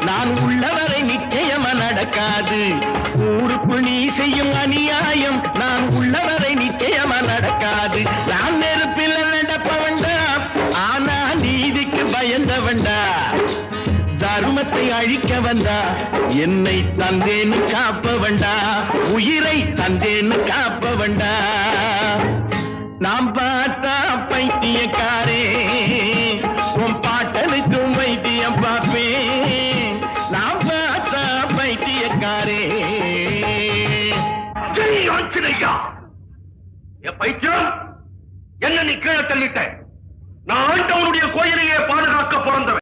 நான் உள்ளவரை நிச்சயமா நடக்காது. ஊருக்குள் நீ செய்யும் அநியாயம் நான் உள்ளவரை நிச்சயமா நடக்காது. நான் நெருப்பில் நடப்பவன்டா, ஆனா நீதிக்கு பயந்தவன்டா. தர்மத்தை அழிக்க வந்தா என்னை தந்தேன்னு காப்பவன்டா, உயிரை தந்தேன்னு காப்பவன்டா. நாம் பார்த்தா பைத்தியக்காரே, உன் பாட்டனுக்கும் வைத்தியம் பார்ப்பேன். நாம் பார்த்தா பைத்தியக்காரே. ஆஞ்சனையா, என் பைத்தியம் என்ன நீ கீழே தள்ளிட்ட? நான் ஆண்டவனுடைய கோயிலையே பாதுகாக்க பிறந்தவன்.